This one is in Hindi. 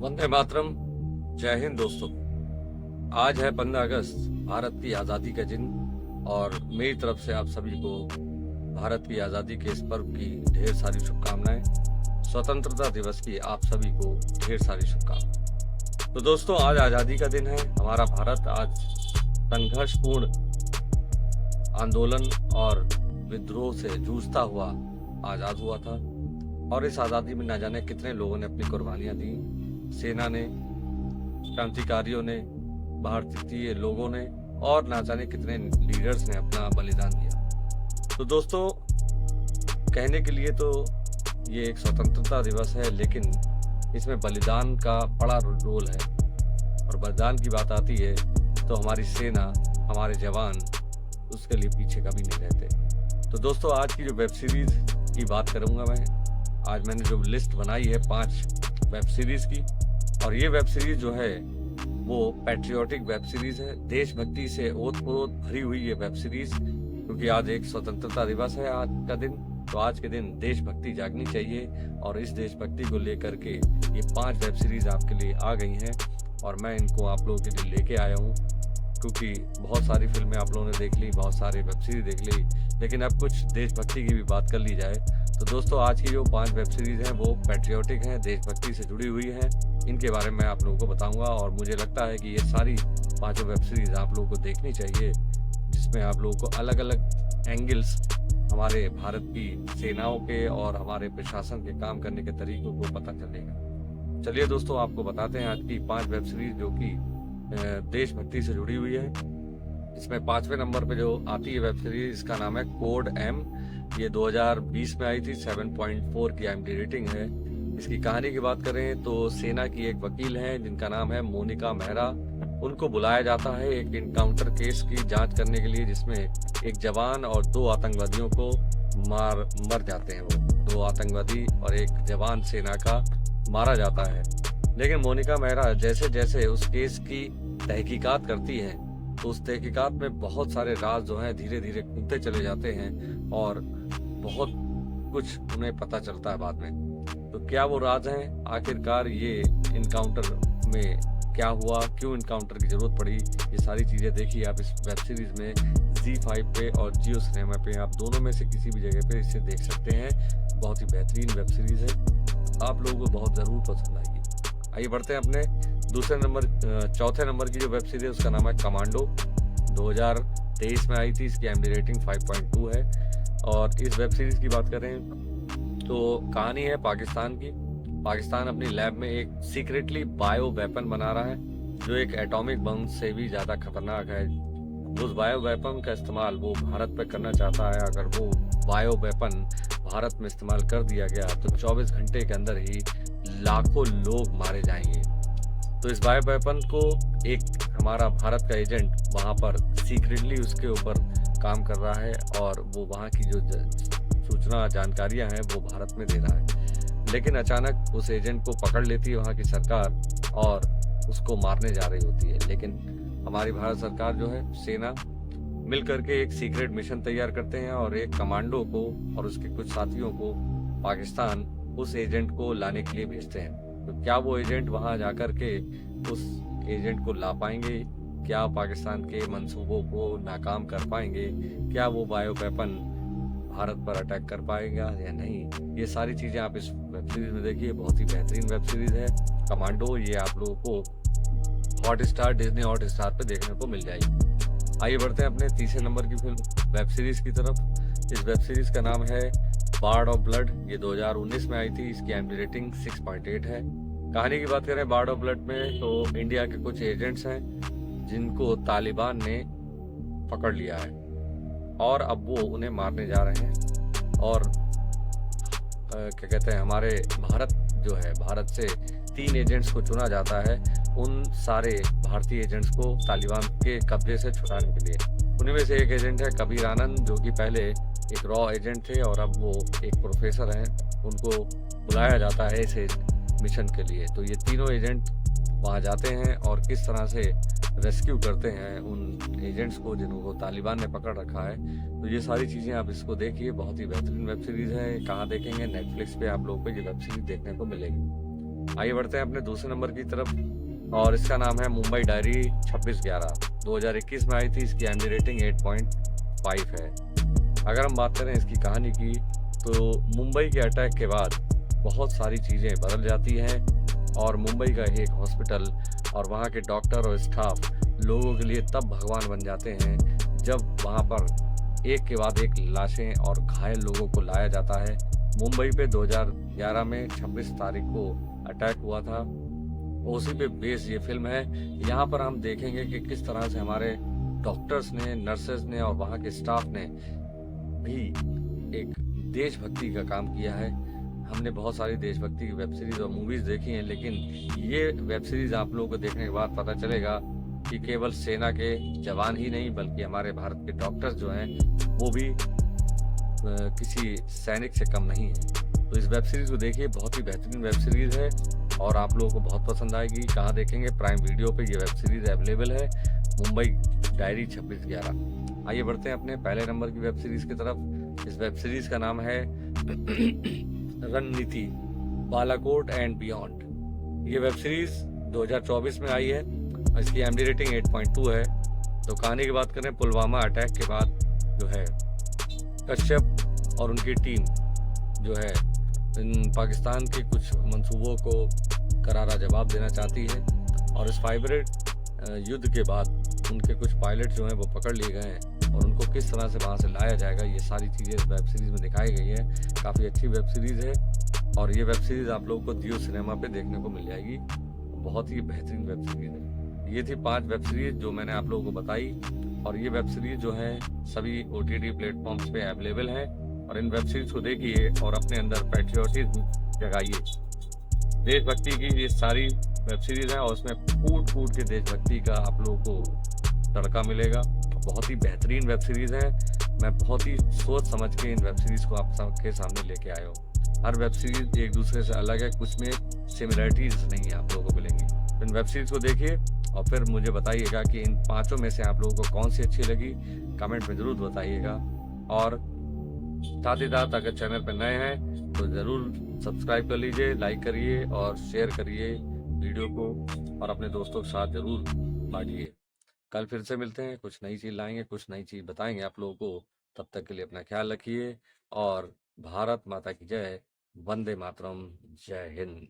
वंदे मातरम। जय हिंद दोस्तों। आज है 15 अगस्त, भारत की आज़ादी का दिन, और मेरी तरफ से आप सभी को भारत की आज़ादी के इस पर्व की ढेर सारी शुभकामनाएं। स्वतंत्रता दिवस की आप सभी को ढेर सारी शुभकामनाएं। तो दोस्तों, आज आज़ादी का दिन है। हमारा भारत आज संघर्षपूर्ण आंदोलन और विद्रोह से जूझता हुआ आज़ाद हुआ था, और इस आज़ादी में न जाने कितने लोगों ने अपनी कुर्बानियां दी। सेना ने, क्रांतिकारियों ने, भारतीय लोगों ने, और ना जाने कितने लीडर्स ने अपना बलिदान दिया। तो दोस्तों, कहने के लिए तो ये एक स्वतंत्रता दिवस है, लेकिन इसमें बलिदान का बड़ा रोल है। और बलिदान की बात आती है तो हमारी सेना, हमारे जवान उसके लिए पीछे कभी नहीं रहते। तो दोस्तों, आज की जो वेब सीरीज की बात करूंगा मैं, आज मैंने जो लिस्ट बनाई है 5 वेब सीरीज की, और ये वेब सीरीज जो है वो पैट्रियोटिक वेब सीरीज है। देशभक्ति से ओत-प्रोत भरी हुई ये वेब सीरीज, क्योंकि आज एक स्वतंत्रता दिवस है आज का दिन। तो आज के दिन देशभक्ति जागनी चाहिए, और इस देशभक्ति को लेकर के ये 5 वेब सीरीज आपके लिए आ गई हैं, और मैं इनको आप लोगों के लिए लेके आया हूँ। क्योंकि बहुत सारी फिल्में आप लोगों ने देख ली, बहुत सारी वेब सीरीज देख ली, लेकिन अब कुछ देशभक्ति की भी बात कर ली जाए। तो दोस्तों, आज की जो 5 वेब सीरीज हैं वो पैट्रियोटिक हैं, देशभक्ति से जुड़ी हुई हैं। इनके बारे में आप लोगों को बताऊंगा, और मुझे लगता है कि ये सारी 5 वेब सीरीज आप लोगों को देखनी चाहिए, जिसमें आप लोगों को अलग अलग एंगल्स हमारे भारत की सेनाओं के और हमारे प्रशासन के काम करने के तरीकों को पता चलेगा। चलिए दोस्तों, आपको बताते हैं आज की 5 वेब सीरीज जो कि देशभक्ति से जुड़ी हुई है। इसमें 5वें नंबर पे जो आती है वेब सीरीज, इसका नाम है कोड एम। ये 2020 में आई थी, 7.4 की IMDb रेटिंग है। इसकी कहानी की बात करें तो सेना की एक वकील हैं जिनका नाम है मोनिका मेहरा। उनको बुलाया जाता है एक इनकाउंटर केस की जांच करने के लिए, जिसमें एक जवान और 2 आतंकवादियों को मर जाते हैं। वो 2 आतंकवादी और एक जवान सेना का मारा जाता है। लेकिन मोनिका मेहरा जैसे जैसे उस केस की तहकीकात करती है, तो उस तहकीकात में बहुत सारे राज जो हैं धीरे धीरे खुलते चले जाते हैं, और बहुत कुछ उन्हें पता चलता है बाद में। तो क्या वो राज हैं, आखिरकार ये इनकाउंटर में क्या हुआ, क्यों इनकाउंटर की जरूरत पड़ी, ये सारी चीजें देखिए आप इस वेब सीरीज में। ZEE5 पे और जियो सिनेमा पे, आप दोनों में से किसी भी जगह पे इसे देख सकते हैं। बहुत ही बेहतरीन वेब सीरीज है, आप लोगों को बहुत जरूर पसंद आएगी। आइए बढ़ते हैं अपने चौथे नंबर की जो वेब सीरीज है, उसका नाम है कमांडो। 2023 में आई थी, इसकी IMDb रेटिंग 5.2 है। और इस वेब सीरीज की बात करें तो कहानी है पाकिस्तान की। पाकिस्तान अपनी लैब में एक सीक्रेटली बायो वेपन बना रहा है, जो एक एटॉमिक बम से भी ज्यादा खतरनाक है। उस बायो वेपन का इस्तेमाल वो भारत पे करना चाहता है। अगर वो बायो वेपन भारत में इस्तेमाल कर दिया गया तो 24 घंटे के अंदर ही लाखों लोग मारे जाएंगे। तो इस बायो वेपन को एक हमारा भारत का एजेंट वहां पर सीक्रेटली उसके ऊपर काम कर रहा है, और वो वहां की जो सूचना जानकारियां हैं वो भारत में दे रहा है। लेकिन अचानक उस एजेंट को पकड़ लेती है वहां की सरकार, और उसको मारने जा रही होती है। लेकिन हमारी भारत सरकार जो है, सेना मिल करके एक सीक्रेट मिशन तैयार करते हैं, और एक कमांडो को और उसके कुछ साथियों को पाकिस्तान उस एजेंट को लाने के लिए भेजते हैं। तो क्या वो एजेंट वहां जाकर के उस एजेंट को ला पाएंगे? क्या पाकिस्तान के मंसूबों को नाकाम कर पाएंगे? क्या वो बायो वेपन भारत पर अटैक कर पाएगा या नहीं? ये सारी चीजें आप इस वेब सीरीज में देखिए। बहुत ही बेहतरीन वेब सीरीज है कमांडो। ये आप लोगों को हॉटस्टार, डिज्नी हॉटस्टार पे देखने को मिल जाएगी। आइए बढ़ते हैं अपने तीसरे नंबर की फिल्म वेब सीरीज की तरफ। इस वेब सीरीज का नाम है बार्ड ऑफ ब्लड। ये 2019 में आई थी, इसकी IMDb रेटिंग 6.8 है। कहानी की बात करें बार्ड ऑफ ब्लड में, तो इंडिया के कुछ एजेंट्स हैं जिनको तालिबान ने पकड़ लिया है, और अब वो उन्हें मारने जा रहे हैं। और क्या कहते हैं, हमारे भारत जो है, भारत से 3 एजेंट्स को चुना जाता है उन सारे भारतीय एजेंट्स को तालिबान के कब्जे से छुड़ाने के लिए। उन्हीं में से एक एजेंट है कबीर आनंद, जो कि पहले एक रॉ एजेंट थे और अब वो एक प्रोफेसर हैं। उनको बुलाया जाता है इस मिशन के लिए। तो ये तीनों एजेंट वहाँ जाते हैं और किस तरह से रेस्क्यू करते हैं उन एजेंट्स को जिनको तालिबान ने पकड़ रखा है। तो ये सारी चीज़ें आप इसको देखिए, बहुत ही बेहतरीन वेब सीरीज़ है। कहाँ देखेंगे? नेटफ्लिक्स पे आप लोगों को ये वेब सीरीज देखने को मिलेगी। आइए बढ़ते हैं अपने दूसरे नंबर की तरफ, और इसका नाम है मुंबई डायरी 26/11। 2021 में आई थी। इसकी IMDb रेटिंग 8.5 है। अगर हम बात करें इसकी कहानी की, तो मुंबई के अटैक के बाद बहुत सारी चीज़ें बदल जाती हैं, और मुंबई का एक हॉस्पिटल और वहाँ के डॉक्टर और स्टाफ लोगों के लिए तब भगवान बन जाते हैं जब वहाँ पर एक के बाद एक लाशें और घायल लोगों को लाया जाता है। मुंबई पे 2011 में 26 तारीख को अटैक हुआ था, उसी पे बेस ये फिल्म है। यहाँ पर हम देखेंगे कि किस तरह से हमारे डॉक्टर्स ने, नर्सेस ने और वहाँ के स्टाफ ने भी एक देशभक्ति का काम किया है। हमने बहुत सारी देशभक्ति की वेब सीरीज और मूवीज देखी हैं, लेकिन ये वेब सीरीज आप लोगों को देखने के बाद पता चलेगा कि केवल सेना के जवान ही नहीं, बल्कि हमारे भारत के डॉक्टर्स जो हैं वो भी किसी सैनिक से कम नहीं है। तो इस वेब सीरीज को देखिए, बहुत ही बेहतरीन वेब सीरीज है और आप लोगों को बहुत पसंद आएगी। कहाँ देखेंगे? प्राइम वीडियो पे ये वेब सीरीज अवेलेबल है, मुंबई डायरी 26/11। आइए बढ़ते हैं अपने पहले नंबर की वेब सीरीज की तरफ। इस वेब सीरीज का नाम है रणनीति, बालाकोट एंड बियॉन्ड। ये वेब सीरीज 2024 में आई है और इसकी IMDb रेटिंग 8.2 है। तो कहानी की बात करें, पुलवामा अटैक के बाद जो है कश्यप और उनकी टीम जो है पाकिस्तान के कुछ मंसूबों को करारा जवाब देना चाहती है, और इस फाइबरेट युद्ध के बाद उनके कुछ पायलट जो हैं वो पकड़ लिए गए हैं, और उनको किस तरह से वहाँ से लाया जाएगा, ये सारी चीज़ें इस वेब सीरीज़ में दिखाई गई है। काफ़ी अच्छी वेब सीरीज़ है, और ये वेब सीरीज़ आप लोगों को जियो सिनेमा पे देखने को मिल जाएगी। बहुत ही बेहतरीन वेब सीरीज़ है। ये थी 5 वेब सीरीज़ जो मैंने आप लोगों को बताई, और ये वेब सीरीज़ जो है सभी OTT प्लेटफॉर्म्स पे अवेलेबल है। और इन वेब सीरीज़ को देखिए और अपने अंदर पैट्रियोटिज्म जगाइए। देशभक्ति की ये सारी वेब सीरीज़ है, और उसमें कूट कूट के देशभक्ति का आप लोगों को तड़का मिलेगा। बहुत ही बेहतरीन वेब सीरीज़ है। मैं बहुत ही सोच समझ के इन वेब सीरीज़ को आप सबके सामने लेके आया हूँ। हर वेब सीरीज़ एक दूसरे से अलग है, कुछ में सिमिलरिटीज़ नहीं है आप लोगों को मिलेंगी। तो इन वेब सीरीज़ को देखिए और फिर मुझे बताइएगा कि इन 5 में से आप लोगों को कौन सी अच्छी लगी, कमेंट में ज़रूर बताइएगा। और साथ ही साथ अगर चैनल पर नए हैं तो ज़रूर सब्सक्राइब कर लीजिए, लाइक करिए और शेयर करिए वीडियो को, और अपने दोस्तों के साथ ज़रूर बांटिए। कल फिर से मिलते हैं, कुछ नई चीज़ लाएंगे, कुछ नई चीज़ बताएंगे आप लोगों को। तब तक के लिए अपना ख्याल रखिए, और भारत माता की जय, वंदे मातरम, जय हिंद।